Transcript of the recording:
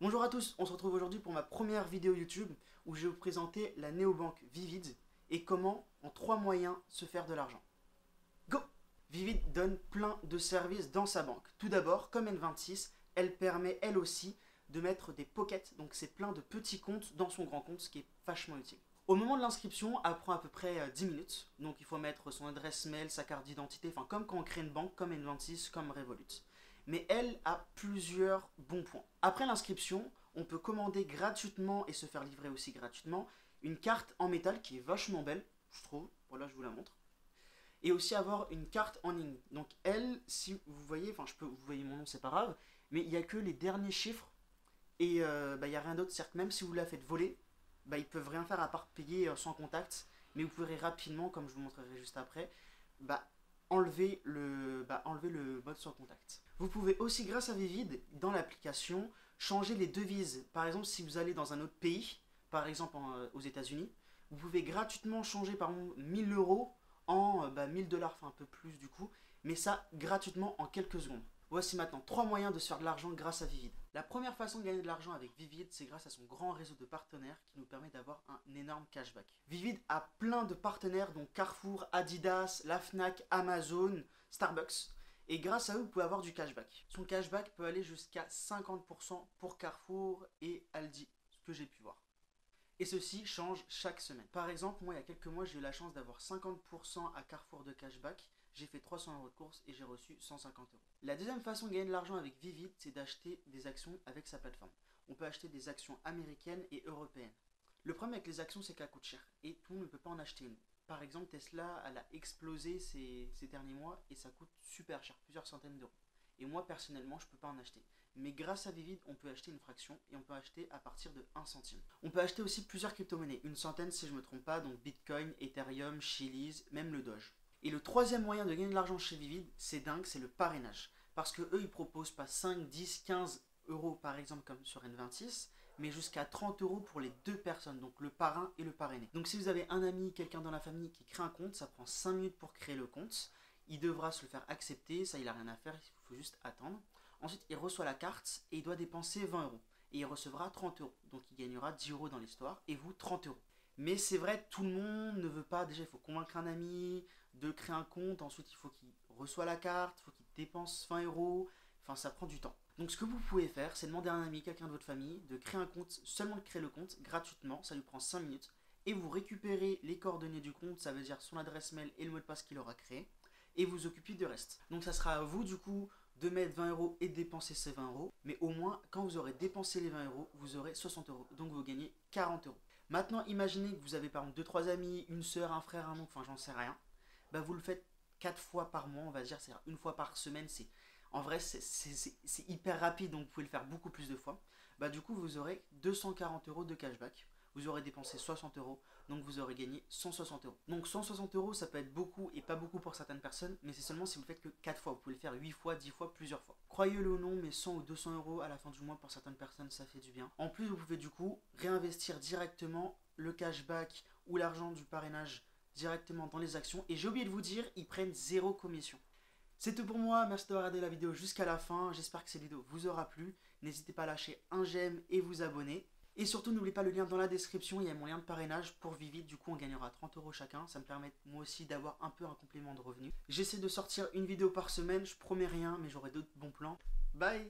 Bonjour à tous, on se retrouve aujourd'hui pour ma première vidéo YouTube où je vais vous présenter la néobanque Vivid et comment, en 3 moyens, se faire de l'argent. Go! Vivid donne plein de services dans sa banque. Tout d'abord, comme N26, elle permet elle aussi de mettre des pockets, donc c'est plein de petits comptes dans son grand compte, ce qui est vachement utile. Au moment de l'inscription, elle prend à peu près 10 minutes, donc il faut mettre son adresse mail, sa carte d'identité, enfin comme quand on crée une banque, comme N26, comme Revolut. Mais elle a plusieurs bons points. Après l'inscription, on peut commander gratuitement et se faire livrer aussi gratuitement une carte en métal qui est vachement belle, je trouve. Voilà, je vous la montre. Et aussi avoir une carte en ligne. Donc elle, si vous voyez, enfin vous voyez mon nom, c'est pas grave, mais il n'y a que les derniers chiffres et il n'y a rien d'autre. C'est-à-dire que même si vous la faites voler, ils peuvent rien faire à part payer sans contact, mais vous pourrez rapidement, comme je vous montrerai juste après, bah, enlever le mode sans contact. Vous pouvez aussi, grâce à Vivid, dans l'application, changer les devises. Par exemple, si vous allez dans un autre pays, par exemple aux États-Unis, vous pouvez gratuitement changer par exemple 1000 euros en 1000 dollars, enfin un peu plus du coup, mais ça gratuitement en quelques secondes. Voici maintenant 3 moyens de se faire de l'argent grâce à Vivid. La première façon de gagner de l'argent avec Vivid, c'est grâce à son grand réseau de partenaires qui nous permet d'avoir un énorme cashback. Vivid a plein de partenaires dont Carrefour, Adidas, la Fnac, Amazon, Starbucks. Et grâce à eux, vous pouvez avoir du cashback. Son cashback peut aller jusqu'à 50% pour Carrefour et Aldi, ce que j'ai pu voir. Et ceci change chaque semaine. Par exemple, moi il y a quelques mois, j'ai eu la chance d'avoir 50% à Carrefour de cashback. J'ai fait 300 euros de course et j'ai reçu 150 euros. La deuxième façon de gagner de l'argent avec Vivid, c'est d'acheter des actions avec sa plateforme. On peut acheter des actions américaines et européennes. Le problème avec les actions, c'est qu'elles coûtent cher et tout le monde ne peut pas en acheter une. Par exemple, Tesla, elle a explosé ces derniers mois et ça coûte super cher, plusieurs centaines d'euros. Et moi, personnellement, je ne peux pas en acheter. Mais grâce à Vivid, on peut acheter une fraction et on peut acheter à partir de 1 centime. On peut acheter aussi plusieurs crypto-monnaies, une centaine si je ne me trompe pas, donc Bitcoin, Ethereum, Chiliz, même le Doge. Et le troisième moyen de gagner de l'argent chez Vivid, c'est dingue, c'est le parrainage. Parce que eux, ils proposent pas 5, 10, 15 euros par exemple comme sur N26, mais jusqu'à 30 euros pour les deux personnes, donc le parrain et le parrainé. Donc si vous avez un ami, quelqu'un dans la famille qui crée un compte, ça prend 5 minutes pour créer le compte. Il devra se le faire accepter, ça il a rien à faire, il faut juste attendre. Ensuite, il reçoit la carte et il doit dépenser 20 euros. Et il recevra 30 euros. Donc il gagnera 10 euros dans l'histoire et vous 30 euros. Mais c'est vrai, tout le monde ne veut pas. Déjà, il faut convaincre un ami de créer un compte. Ensuite, il faut qu'il reçoive la carte, il faut qu'il dépense 20 euros. Enfin, ça prend du temps. Donc, ce que vous pouvez faire, c'est demander à un ami, quelqu'un de votre famille, de créer un compte, seulement de créer le compte gratuitement. Ça lui prend 5 minutes. Et vous récupérez les coordonnées du compte, ça veut dire son adresse mail et le mot de passe qu'il aura créé. Et vous occupez du reste. Donc, ça sera à vous, du coup, de mettre 20 euros et de dépenser ces 20 euros. Mais au moins, quand vous aurez dépensé les 20 euros, vous aurez 60 euros. Donc, vous gagnez 40 euros. Maintenant, imaginez que vous avez par exemple 2-3 amis, une soeur, un frère, un oncle, enfin j'en sais rien. Vous le faites 4 fois par mois, on va dire, c'est-à-dire une fois par semaine. En vrai, c'est hyper rapide, donc vous pouvez le faire beaucoup plus de fois. Du coup, vous aurez 240 euros de cashback. Vous aurez dépensé 60 euros, donc vous aurez gagné 160 euros. Donc 160 euros, ça peut être beaucoup et pas beaucoup pour certaines personnes, mais c'est seulement si vous le faites que 4 fois. Vous pouvez le faire 8 fois, 10 fois, plusieurs fois. Croyez-le ou non, mais 100 ou 200 euros à la fin du mois pour certaines personnes, ça fait du bien. En plus, vous pouvez du coup réinvestir directement le cashback ou l'argent du parrainage directement dans les actions. Et j'ai oublié de vous dire, ils prennent 0 commission. C'est tout pour moi, merci d'avoir regardé la vidéo jusqu'à la fin, j'espère que cette vidéo vous aura plu. N'hésitez pas à lâcher un j'aime et vous abonner. Et surtout, n'oubliez pas le lien dans la description, il y a mon lien de parrainage pour Vivid, du coup on gagnera 30 euros chacun, ça me permet moi aussi d'avoir un peu un complément de revenu. J'essaie de sortir une vidéo par semaine, je promets rien, mais j'aurai d'autres bons plans. Bye!